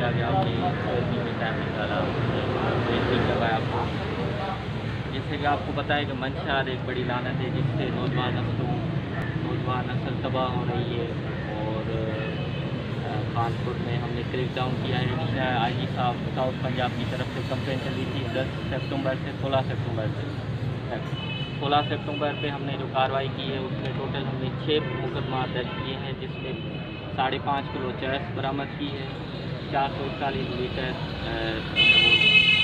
के आगे आपने सोचने में टाइम निकाला, बेहतरीन जगह है आपको। जैसे कि आपको पता है कि मंशा एक बड़ी लानत है जिससे नौजवान नस्ल तबाह हो रही है। और कानपुर में हमने क्रैक डाउन किया है। IG साहब साउथ पंजाब की तरफ से कंप्लेन चली थी 10 सितंबर से 16 सितंबर तक। 16 सितंबर पे हमने जो कार्रवाई की है उसमें टोटल हमने 6 मुकदमा दर्ज किए हैं, जिसमें 5.5 किलो चरस बरामद की है, 441 लीटर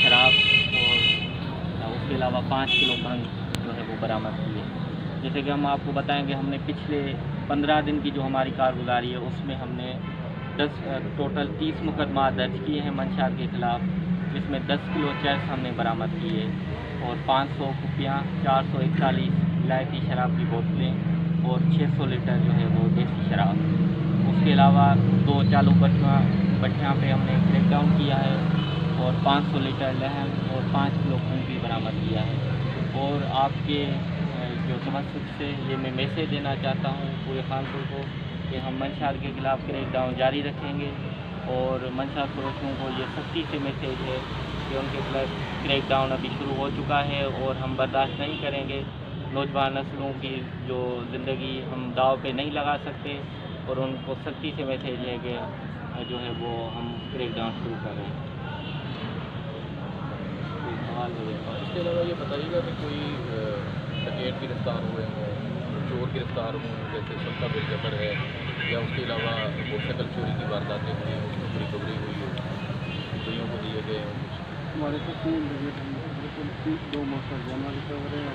शराब और उसके अलावा 5 किलो भंग जो है वो बरामद की है। जैसे कि हम आपको बताएंगे, हमने पिछले 15 दिन की जो हमारी कारगुजारी है उसमें हमने टोटल 30 मुकदमा दर्ज किए हैं मंशा के ख़िलाफ़, जिसमें 10 किलो चरस हमने बरामद किए और 500 कुपियाँ, 441 विलायती शराब की बोतलें और 600 लीटर जो है वो देसी शराब। उसके अलावा 2 चालू भट्टियाँ पे हमने क्रैक डाउन किया है और 500 लीटर लहम और 5 किलो खून भी बरामद किया है। और आपके जो तमस्सुक से ये मैं मैसेज देना चाहता हूँ पूरे कानपुर को कि हम मंशा के ख़िलाफ़ क्रैक डाउन जारी रखेंगे। और मंशा फरोशों को ये सख्ती से मैसेज है कि उनके खिलाफ क्रैक डाउन अभी शुरू हो चुका है और हम बर्दाश्त नहीं करेंगे। नौजवान नस्लों की जो ज़िंदगी हम दाव पे नहीं लगा सकते और उनको सख्ती से मैसेज है कि जो है वो हम क्रैक डाउन शुरू कर रहे हैं। इसके अलावा ये बताइएगा कि कोई डकैत गिरफ्तार हुए हों, चोर गिरफ्तार हों, जैसे सबका बिल जफर है, या उसके अलावा मोटरसाइकिल चोरी की वारदातें हुई हैं, उसमें रिकवरी हुई हो, चोरियों को दिए गए हों? हमारे को 2 मोटरसाइकिल रिकवर है।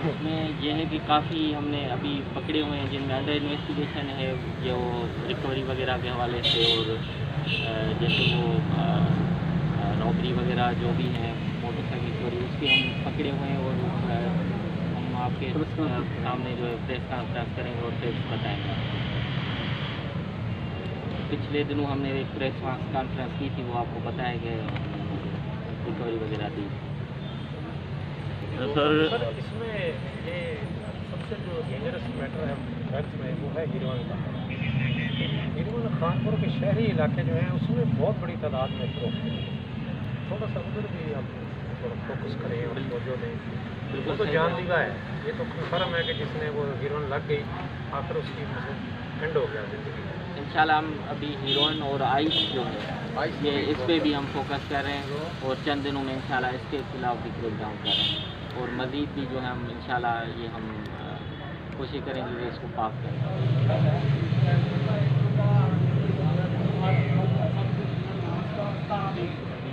उसमें यह है कि काफ़ी हमने अभी पकड़े हुए हैं जिनमें अंडर इन्वेस्टिगेशन है, जो रिकवरी वगैरह के हवाले से। और जैसे वो रॉबरी वगैरह जो भी है, मोटरसाइकिल चोरी, उसके हम पकड़े हुए हैं और हम आपके सामने जो है प्रेस कॉन्फ्रेंस करेंगे और फिर बताएंगे। पिछले दिनों हमने एक प्रेस कॉन्फ्रेंस की थी, वो आपको पता है कि रिकवरी वगैरह दी। सर इसमें ये सबसे जो डेंजरस मैटर है ड्रग्स में वो है हीरोइन का। हीरोइन कानपुर के शहरी इलाके जो हैं उसमें बहुत बड़ी तादाद में फरोख्त है। थोड़ा सा उधर भी आप थोड़ा फोकस करें और तवज्जो दें। बिल्कुल तो जानलेवा है, ये तो कंफर्म है कि जिसने वो हीरोइन लग गई आखिर उसकी एंड हो गया ज़िंदगी। इंशाल्लाह हम अभी हीरोइन और आइस जो है ये इस पर भी हम फोकस कर रहे हैं और चंद दिनों में इंशाल्लाह इसके खिलाफ भी क्रैक डाउन कर रहे हैं। और मज़ीद भी जो है हम इंशाल्लाह ये हम कोशिश करेंगे कि इसको पास करें।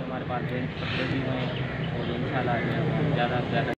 हमारे पास बेंच पकड़े भी हुए हैं और इंशाल्लाह ज़्यादा से ज़्यादा